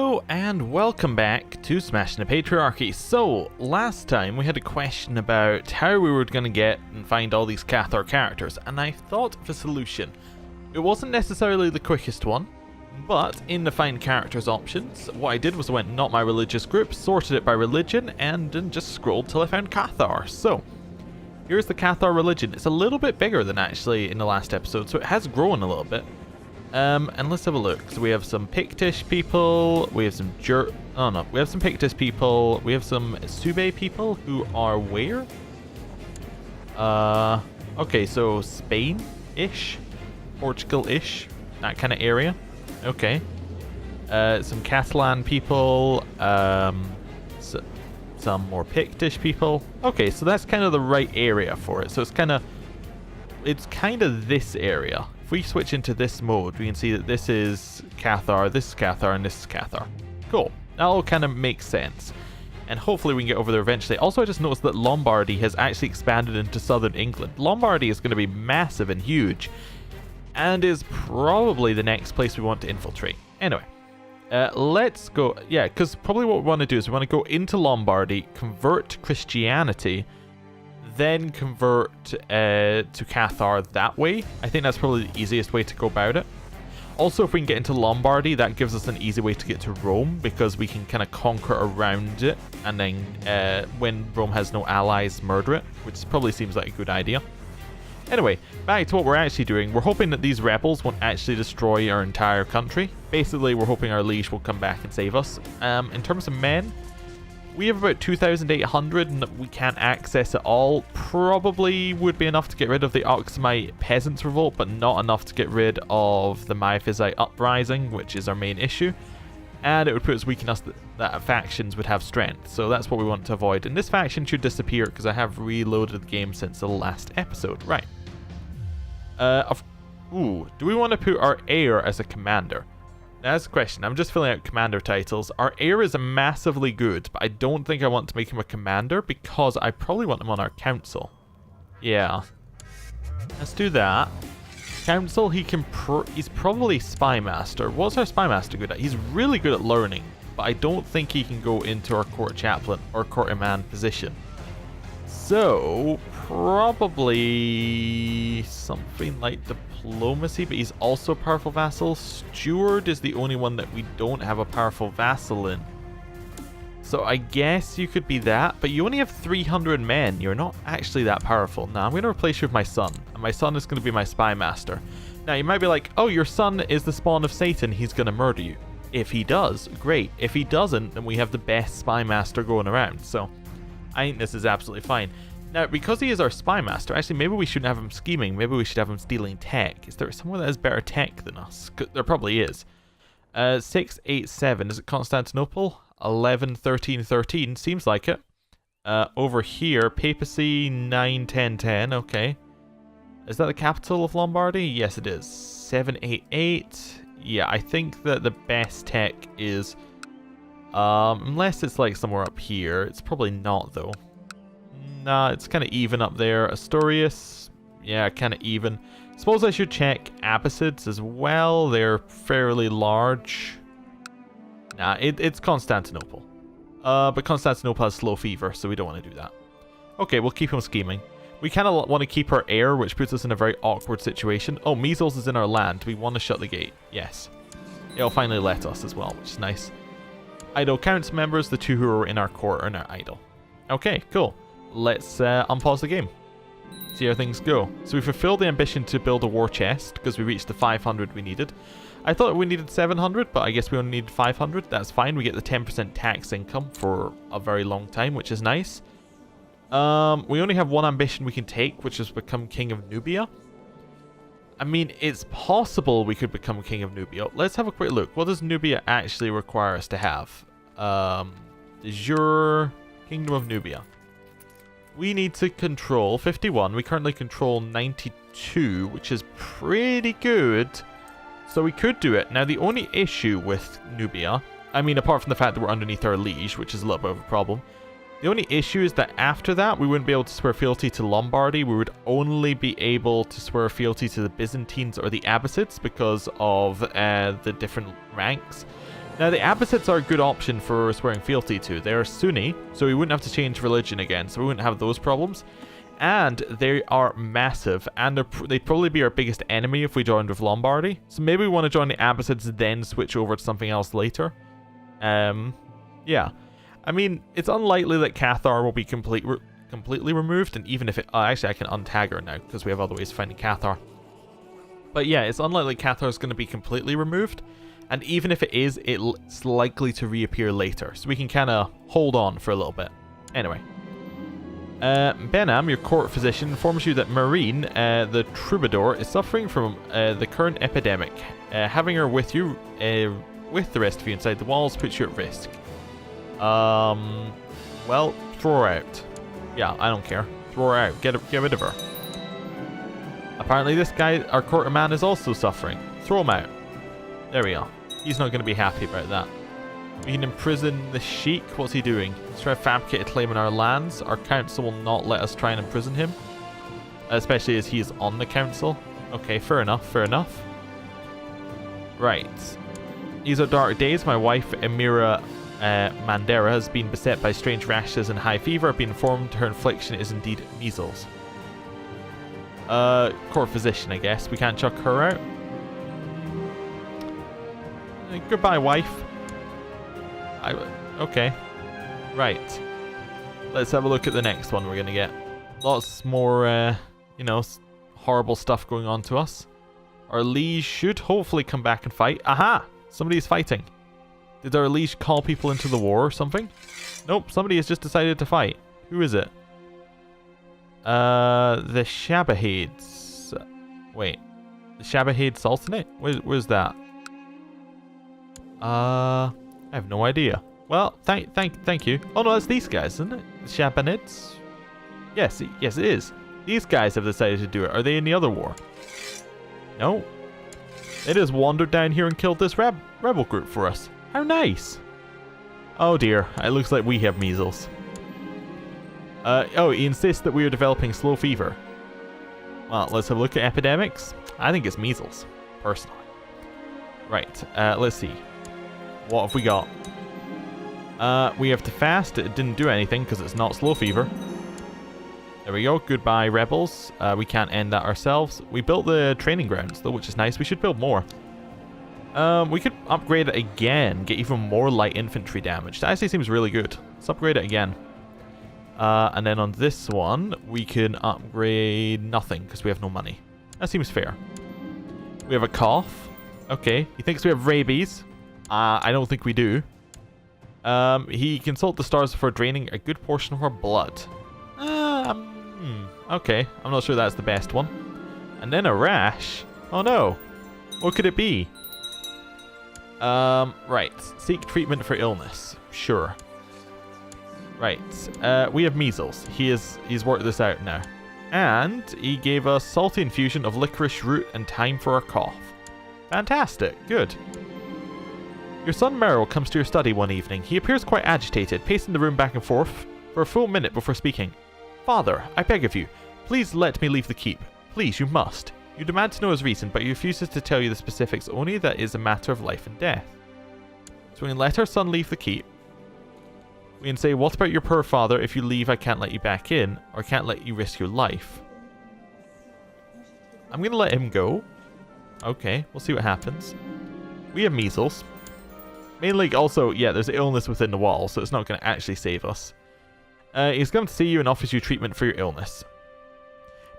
Hello and welcome back to Smashing the Patriarchy. So, last time we had a question about how we were going to get and find all these Cathar characters, and I thought of a solution. It wasn't necessarily the quickest one, but in the find characters options, what I did was I went not my religious group, sorted it by religion, and then just scrolled till I found Cathar. So, here's the Cathar religion. It's a little bit bigger than actually in the last episode, so it has grown a little bit. And let's have a look. So we have some Pictish people, we have some we have some Pictish people, we have some Sube people who are where? Okay, so Spain-ish, Portugal-ish, that kind of area. Okay. Some Catalan people, some more Pictish people. Okay, so that's kind of the right area for it. So it's kind of this area. If we switch into this mode, we can see that this is Cathar, and this is Cathar. Cool. That all kind of makes sense. And hopefully we can get over there eventually. Also, I just noticed that Lombardy has actually expanded into southern England. Lombardy is going to be massive and huge, and is probably the next place we want to infiltrate. Anyway, let's go. Yeah, because probably what we want to do is we want to go into Lombardy, convert to Christianity, then convert to Cathar that way. I think that's probably the easiest way to go about it. Also, if we can get into Lombardy, that gives us an easy way to get to Rome, because we can kind of conquer around it, and then when Rome has no allies, murder it, which probably seems like a good idea. Anyway, back to what we're actually doing. We're hoping that these rebels won't actually destroy our entire country. Basically, we're hoping our liege will come back and save us. In terms of men, we have about 2,800 and we can't access it all. Probably would be enough to get rid of the Oxumite Peasants Revolt, but not enough to get rid of the Miaphysite Uprising, which is our main issue. And it would put us weak enough that factions would have strength. So that's what we want to avoid. And this faction should disappear because I have reloaded the game since the last episode. Right. Do we want to put our heir as a commander? Now, that's the question. I'm just filling out commander titles. Our heir is massively good, but I don't think I want to make him a commander because I probably want him on our council. Yeah. Let's do that. Council, he's probably spy master. What's our spy master good at? He's really good at learning, but I don't think he can go into our court chaplain or court command position. So, probably something like diplomacy, but he's also a powerful vassal. Steward is the only one that we don't have a powerful vassal in. So I guess you could be that, but you only have 300 men. You're not actually that powerful. Now I'm going to replace you with my son, and my son is going to be my spy master. Now you might be like, oh, your son is the spawn of Satan, he's going to murder you. If he does, great. If he doesn't, then we have the best spy master going around. So I think this is absolutely fine. Now, because he is our spy master, actually, maybe we shouldn't have him scheming. Maybe we should have him stealing tech. Is there someone that has better tech than us? There probably is. 687. Is it Constantinople? 11, 13, 13. Seems like it. Over here, Papacy, 9, 10, 10. Okay. Is that the capital of Lombardy? Yes, it is. 788. Yeah, I think that the best tech is... unless it's like somewhere up here. It's probably not, though. Nah, it's kind of even up there. Asturias, yeah, kind of even. Suppose I should check Abbasids as well. They're fairly large. Nah, it's Constantinople. But Constantinople has slow fever, so we don't want to do that. Okay, we'll keep him scheming. We kind of want to keep our heir, which puts us in a very awkward situation. Oh, measles is in our land. We want to shut the gate. Yes. It'll finally let us as well, which is nice. Idle council members, the two who are in our court are now idle. Okay, cool. Let's unpause the game. See how things go. So we fulfilled the ambition to build a war chest because we reached the 500 we needed. I thought we needed 700, but I guess we only needed 500. That's fine. We get the 10% tax income for a very long time, which is nice. We only have one ambition we can take, which is become King of Nubia. I mean, it's possible we could become King of Nubia. Let's have a quick look. What does Nubia actually require us to have? De jure Kingdom of Nubia. We need to control 51. We currently control 92, which is pretty good. So we could do it. Now, the only issue with Nubia, I mean, apart from the fact that we're underneath our liege, which is a little bit of a problem, the only issue is that after that, we wouldn't be able to swear fealty to Lombardy. We would only be able to swear fealty to the Byzantines or the Abbasids because of the different ranks. Now, the Abbasids are a good option for swearing fealty to. They're Sunni, so we wouldn't have to change religion again, so we wouldn't have those problems. And they are massive, and they'd probably be our biggest enemy if we joined with Lombardy. So maybe we want to join the Abbasids, then switch over to something else later. Yeah. I mean, it's unlikely that Cathar will be completely removed, and even if it... actually, I can untag her now, because we have other ways of finding Cathar. But yeah, it's unlikely Cathar is going to be completely removed. And even if it is, it's likely to reappear later. So we can kind of hold on for a little bit. Anyway. Benham, your court physician, informs you that Marine, the troubadour, is suffering from the current epidemic. Having her with you, with the rest of you inside the walls, puts you at risk. Well, throw her out. Yeah, I don't care. Throw her out. Get rid of her. Apparently this guy, our court man, is also suffering. Throw him out. There we go. He's not going to be happy about that. We can imprison the sheik. What's he doing? He's trying to fabricate a claim on our lands. Our council will not let us try and imprison him. Especially as he is on the council. Okay, fair enough, fair enough. Right. These are dark days. My wife, Emira Mandera, has been beset by strange rashes and high fever. I've been informed her infliction is indeed measles. Court physician, I guess. We can't chuck her out. Goodbye, wife. Okay. Right. Let's have a look at the next one we're going to get. Lots more, you know, horrible stuff going on to us. Our liege should hopefully come back and fight. Aha! Somebody's fighting. Did our liege call people into the war or something? Nope, somebody has just decided to fight. Who is it? The Shabahades. Wait. The Shabahade Sultanate? Where's that? I have no idea. Well, thank you. Oh no, that's these guys, isn't it? The Shabanids? Yes, it is. These guys have decided to do it. Are they in the other war? No. They just wandered down here and killed this rebel group for us. How nice. Oh dear, it looks like we have measles. Oh, he insists that we are developing slow fever. Well, let's have a look at epidemics. I think it's measles, personally. Right, let's see. What have we got? We have to fast. It didn't do anything because it's not slow fever. There we go. Goodbye, rebels. We can't end that ourselves. We built the training grounds, though, which is nice. We should build more. We could upgrade it again. Get even more light infantry damage. That actually seems really good. Let's upgrade it again. And then on this one, we can upgrade nothing because we have no money. That seems fair. We have a cough. Okay. He thinks we have rabies. I don't think we do. He consulted the stars before draining a good portion of our blood. Okay. I'm not sure that's the best one. And then a rash. Oh no. What could it be? Right. Seek treatment for illness. Sure. Right. We have measles. He's worked this out now. And he gave us salty infusion of licorice root and thyme for our cough. Fantastic. Good. Your son Merrill comes to your study one evening. He appears quite agitated, pacing the room back and forth for a full minute before speaking. Father, I beg of you, please let me leave the keep. Please, you must. You demand to know his reason, but he refuses to tell you the specifics, only that it is a matter of life and death. So we can let our son leave the keep. We can say, what about your poor father? If you leave, I can't let you back in, or I can't let you risk your life. I'm going to let him go. Okay, we'll see what happens. We have measles. Mainly, also, yeah, there's illness within the wall, so it's not going to actually save us. He's come to see you and offers you treatment for your illness.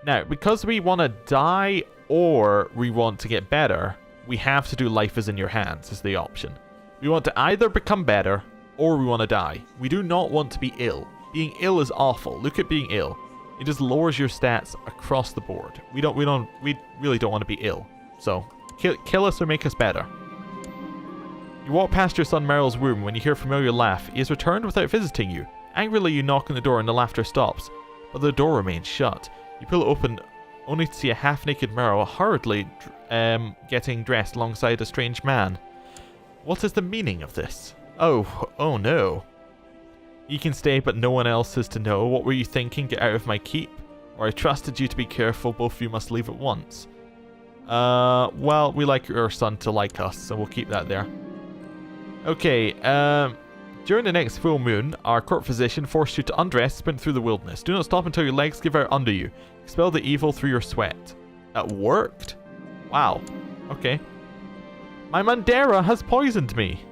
Now, because we want to die or we want to get better, we have to do life is in your hands as the option. We want to either become better or we want to die. We do not want to be ill. Being ill is awful. Look at being ill. It just lowers your stats across the board. We really don't want to be ill. So, kill us or make us better. You walk past your son Merrill's room when you hear a familiar laugh. He has returned without visiting you. Angrily, you knock on the door and the laughter stops, but the door remains shut. You pull it open only to see a half-naked Merrill hurriedly getting dressed alongside a strange man. What is the meaning of this? Oh no. You can stay, but no one else is to know. What were you thinking? Get out of my keep? Or I trusted you to be careful. Both of you must leave at once. Well, we like our son to like us, so we'll keep that there. Okay, during the next full moon, our court physician forced you to undress, sprint through the wilderness. Do not stop until your legs give out under you. Expel the evil through your sweat. That worked? Wow. Okay. My Mandera has poisoned me.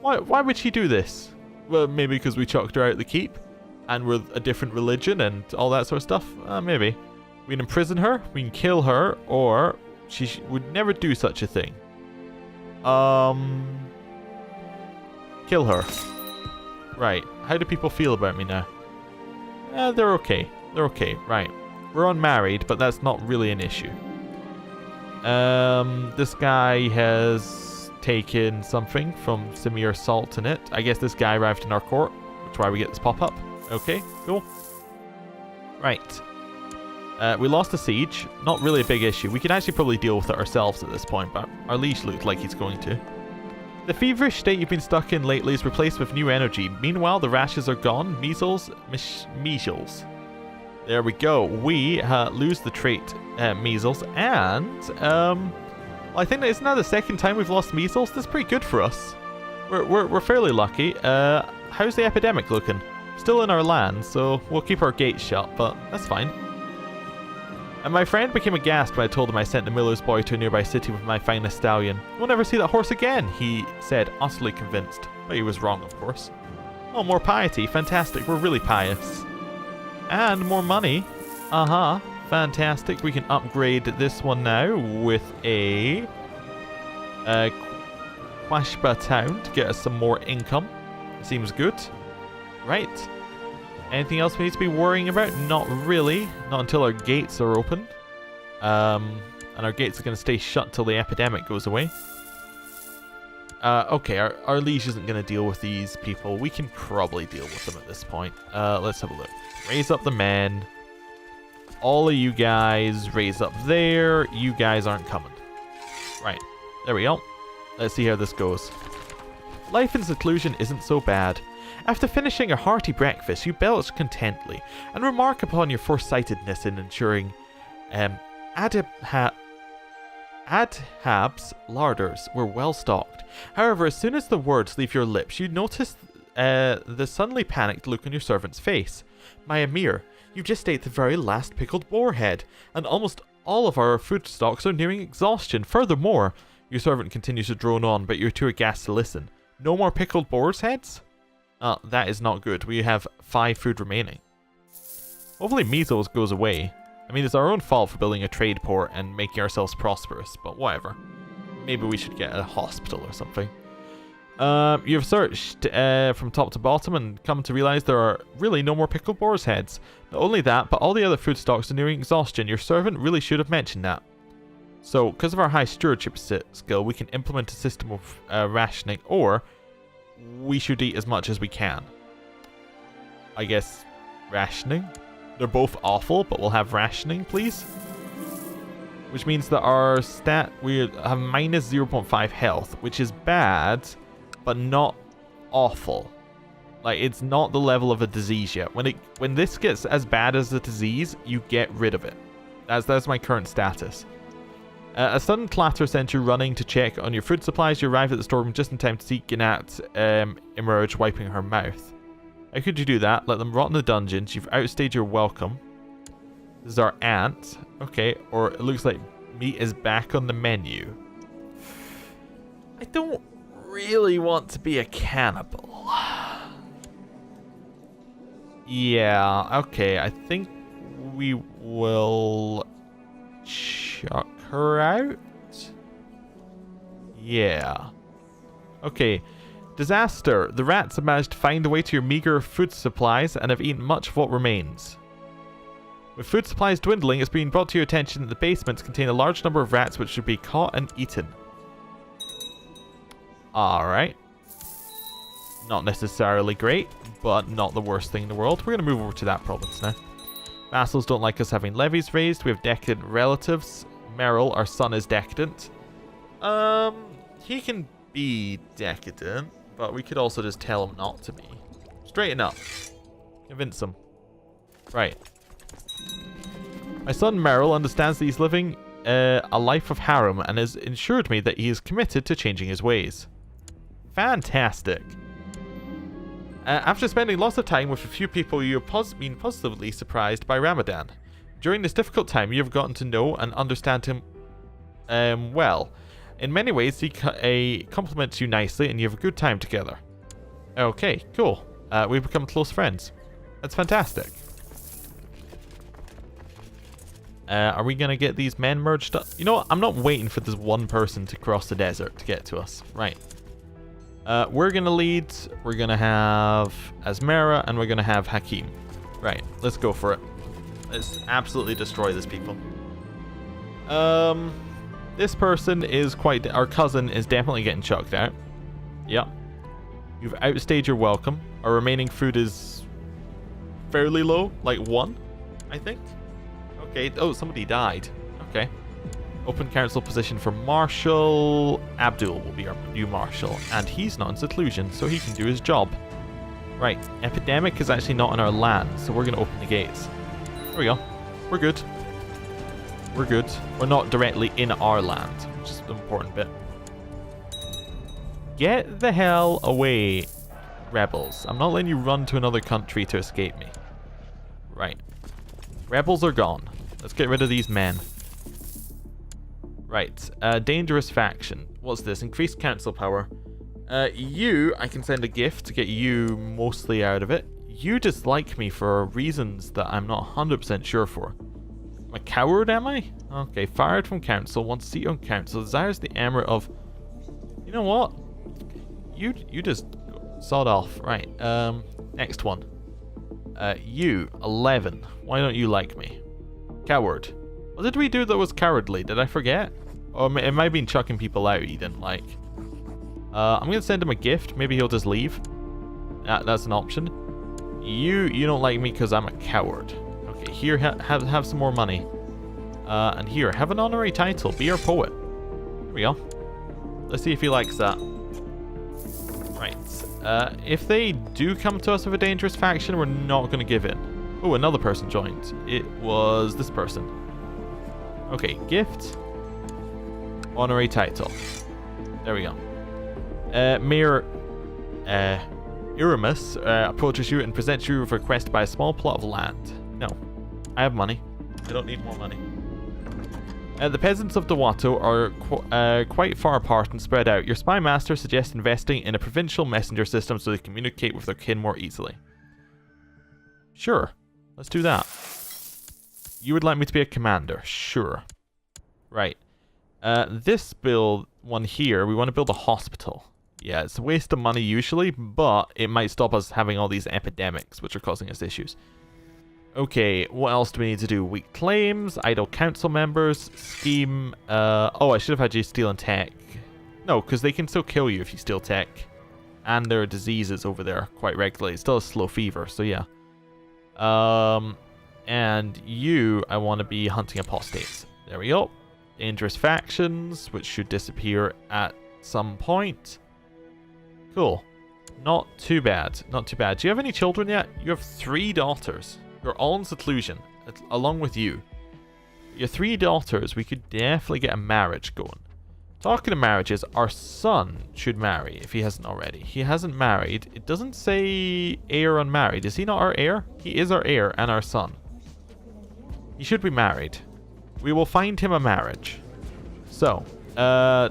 Why would she do this? Well, maybe because we chucked her out the keep, and we're a different religion and all that sort of stuff. Maybe. We can imprison her, we can kill her, or she would never do such a thing. Kill her. Right. How do people feel about me now? They're okay. They're okay. Right. We're unmarried, but that's not really an issue. This guy has taken something from Samir Sultanate. I guess this guy arrived in our court, which is why we get this pop-up. Okay, cool. Right. We lost a siege. Not really a big issue. We can actually probably deal with it ourselves at this point, but our liege looked like he's going to. The feverish state you've been stuck in lately is replaced with new energy. Meanwhile, the rashes are gone. Measles. Measles. There we go. We lose the trait measles, and I think that isn't that the second time we've lost measles. That's pretty good for us. We're fairly lucky. How's the epidemic looking? Still in our land, so we'll keep our gates shut, but that's fine. And my friend became aghast when I told him I sent the miller's boy to a nearby city with my finest stallion. We'll never see that horse again, he said, utterly convinced. But he was wrong, of course. Oh, more piety. Fantastic. We're really pious. And more money. Fantastic. We can upgrade this one now with a Quashba town to get us some more income. Seems good. Right. Anything else we need to be worrying about? Not really. Not until our gates are open. And our gates are going to stay shut till the epidemic goes away. Okay, our liege isn't going to deal with these people. We can probably deal with them at this point. Let's have a look. Raise up the men. All of you guys raise up there. You guys aren't coming. Right. There we go. Let's see how this goes. Life in seclusion isn't so bad. After finishing a hearty breakfast, you belch contentedly and remark upon your foresightedness in ensuring Adhab's larders were well stocked. However, as soon as the words leave your lips, you notice the suddenly panicked look on your servant's face. My Emir, you just ate the very last pickled boar head, and almost all of our food stocks are nearing exhaustion. Furthermore, your servant continues to drone on, but you're too aghast to listen. No more pickled boar's heads? That is not good. We have 5 food remaining. Hopefully measles goes away. I mean, it's our own fault for building a trade port and making ourselves prosperous, but whatever. Maybe we should get a hospital or something. You've searched from top to bottom and come to realize there are really no more pickled boar's heads. Not only that, but all the other food stocks are nearing exhaustion. Your servant really should have mentioned that. So, because of our high stewardship skill, we can implement a system of rationing, or we should eat as much as we can. I guess rationing? They're both awful, but we'll have rationing, please. Which means that our we have minus 0.5 health, which is bad, but not awful. Like, it's not the level of a disease yet. When this gets as bad as a disease, you get rid of it. That's my current status. A sudden clatter sent you running to check on your food supplies. You arrived at the storeroom just in time to see Gnat emerge, wiping her mouth. How could you do that? Let them rot in the dungeons. You've outstayed your welcome. This is our aunt. Okay, or it looks like meat is back on the menu. I don't really want to be a cannibal. Yeah, okay. I think we will chuck her out. Yeah. Okay. Disaster. The rats have managed to find a way to your meager food supplies and have eaten much of what remains. With food supplies dwindling, it's been brought to your attention that the basements contain a large number of rats which should be caught and eaten. Alright. Not necessarily great, but not the worst thing in the world. We're going to move over to that province now. Vassals don't like us having levies raised. We have decadent relatives. Merrill, our son, is decadent. He can be decadent, but we could also just tell him not to be. Straighten up. Convince him. Right. My son Merrill understands that he's living a life of harem and has assured me that he is committed to changing his ways. Fantastic. After spending lots of time with a few people, you have been positively surprised by Ramadan. During this difficult time, you have gotten to know and understand him well. In many ways, he compliments you nicely and you have a good time together. Okay, cool. We've become close friends. That's fantastic. Are we going to get these men merged up? You know what? I'm not waiting for this one person to cross the desert to get to us. Right. We're going to lead. We're going to have Asmara and we're going to have Hakim. Right. Let's go for it. Let's absolutely destroy these people. This person is quite... Our cousin is definitely getting chucked out. Yep. You've outstayed your welcome. Our remaining food is fairly low. Like 1, I think. Okay. Oh, somebody died. Okay. Open council position for Marshal. Abdul will be our new Marshal. And he's not in seclusion, so he can do his job. Right. Epidemic is actually not on our land, so we're going to open the gates. There we go. We're good. We're good. We're not directly in our land, which is the important bit. Get the hell away, rebels. I'm not letting you run to another country to escape me. Right. Rebels are gone. Let's get rid of these men. Right. Dangerous faction. What's this? Increased council power. I can send a gift to get you mostly out of it. You dislike me for reasons that I'm not 100% sure for. I'm a coward, am I? Okay. Fired from council. Wants a seat on council. Desires the emirate of... You know what? You just sawed off. Right. Next one. You, 11. Why don't you like me? Coward. What did we do that was cowardly? Did I forget? Or it might have been chucking people out he didn't like. I'm going to send him a gift. Maybe he'll just leave. That's an option. You don't like me because I'm a coward. Okay, here, have some more money. And here, have an honorary title. Be our poet. There we go. Let's see if he likes that. Right. If they do come to us with a dangerous faction, we're not going to give in. Oh, another person joined. It was this person. Okay, gift. Honorary title. There we go. Mayor Iramus approaches you and presents you with a request to buy a small plot of land. No. I have money. I don't need more money. The peasants of Dawato are quite far apart and spread out. Your spy master suggests investing in a provincial messenger system so they communicate with their kin more easily. Sure. Let's do that. You would like me to be a commander. Sure. Right. This one here, we want to build a hospital. Yeah, it's a waste of money usually, but it might stop us having all these epidemics, which are causing us issues. Okay, what else do we need to do? Weak claims, idle council members, scheme... oh, I should have had you steal and tech. No, because they can still kill you if you steal tech. And there are diseases over there quite regularly. It's still a slow fever, so yeah. And you, I want to be hunting apostates. There we go. Dangerous factions, which should disappear at some point. Cool. Not too bad. Not too bad. Do you have any children yet? You have 3 daughters. You're all in seclusion, along with you. Your 3 daughters, we could definitely get a marriage going. Talking of marriages, our son should marry, if he hasn't already. He hasn't married. It doesn't say heir unmarried. Is he not our heir? He is our heir and our son. He should be married. We will find him a marriage. So,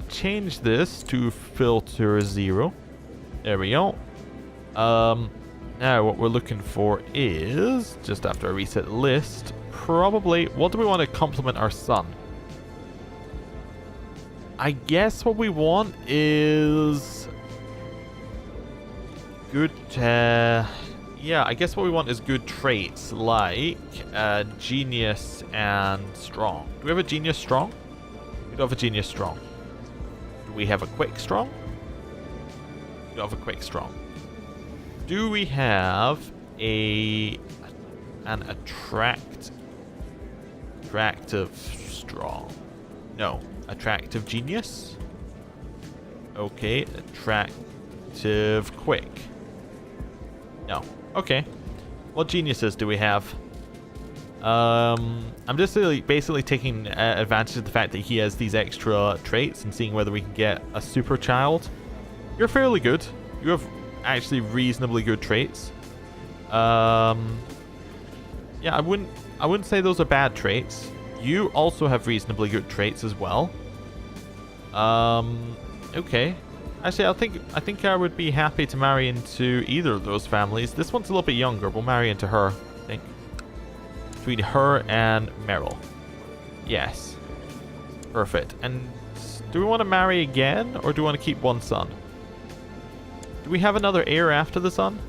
change this to filter 0. There we go. Now what we're looking for is, just after I reset the list, probably, what do we want to compliment our son? I guess what we want is good, yeah, I guess what we want is good traits like genius and strong. Do we have a genius strong? We don't have a genius strong. Do we have a quick strong? We don't have a quick strong. Do we have an attractive strong? No. Attractive genius? Okay. Attractive quick? No. Okay. What geniuses do we have? I'm just basically taking advantage of the fact that he has these extra traits and seeing whether we can get a super child. You're fairly good. You have actually reasonably good traits. Yeah, I wouldn't say those are bad traits. You also have reasonably good traits as well. Okay. Actually, I think I would be happy to marry into either of those families. This one's a little bit younger. We'll marry into her, I think. Between her and Meryl. Yes. Perfect. And do we want to marry again, or do we want to keep one son? Do we have another heir after the son?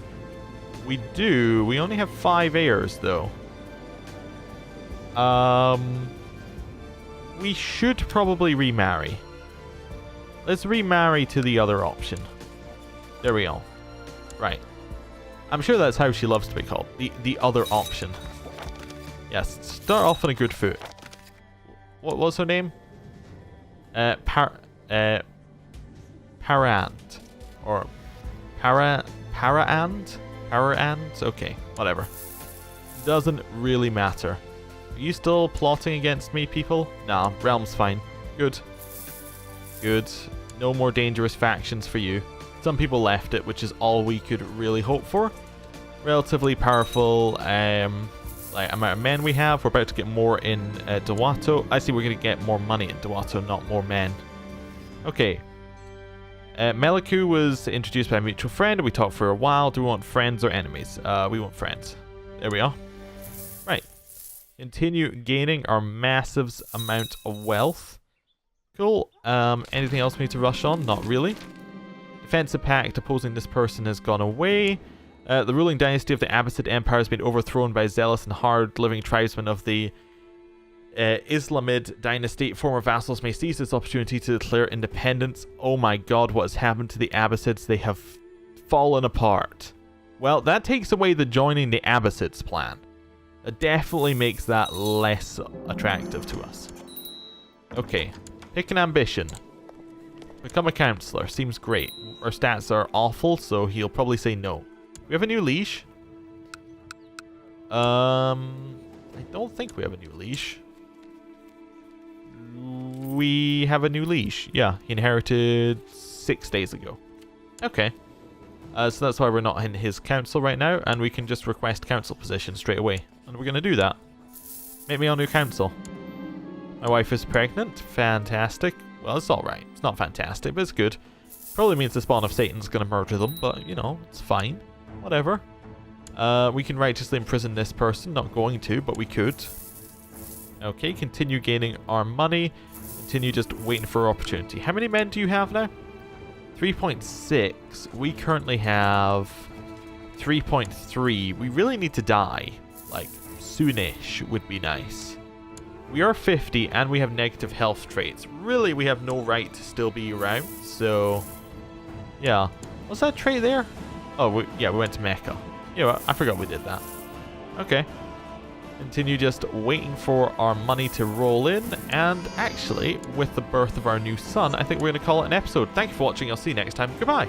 We do. We only have 5 heirs, though. We should probably remarry. Let's remarry to the other option. There we go. Right. I'm sure that's how she loves to be called. The other option. Yes, start off on a good foot. What was her name? Parant. Or Paraant? Paraant? Okay, whatever. Doesn't really matter. Are you still plotting against me, people? Nah, realm's fine. Good. Good. No more dangerous factions for you. Some people left it, which is all we could really hope for. Relatively powerful like amount of men we have. We're about to get more in Dawato. I see we're going to get more money in Dawato, not more men. Okay. Meliku was introduced by a mutual friend. We talked for a while. Do we want friends or enemies? We want friends. There we are. Right. Continue gaining our massive amount of wealth. Cool. Anything else we need to rush on? Not really. Defensive pact opposing this person has gone away. The ruling dynasty of the Abbasid Empire has been overthrown by zealous and hard-living tribesmen of the Islamid dynasty. Former vassals may seize this opportunity to declare independence. Oh my god, what has happened to the Abbasids? They have fallen apart. Well, that takes away the joining the Abbasids plan. It definitely makes that less attractive to us. Okay, pick an ambition. Become a counselor. Seems great. Our stats are awful, so he'll probably say no. We have a new leash. I don't think we have a new leash. We have a new leash. Yeah, he inherited 6 days ago. Okay. So that's why we're not in his council right now, and we can just request council position straight away. And we're going to do that. Make me on your council. My wife is pregnant. Fantastic. Well, it's alright. It's not fantastic, but it's good. Probably means the spawn of Satan's going to murder them, but, you know, it's fine. Whatever. We can righteously imprison this person. Not going to, but we could. Okay, continue gaining our money. Continue just waiting for opportunity. How many men do you have now? 3.6. We currently have 3.3. We really need to die. Like, soonish would be nice. We are 50 and we have negative health traits. Really, we have no right to still be around. So, yeah. What's that trait there? Oh, yeah, we went to Mecca. Yeah, I forgot we did that. Okay. Continue just waiting for our money to roll in. And actually, with the birth of our new son, I think we're going to call it an episode. Thank you for watching. I'll see you next time. Goodbye.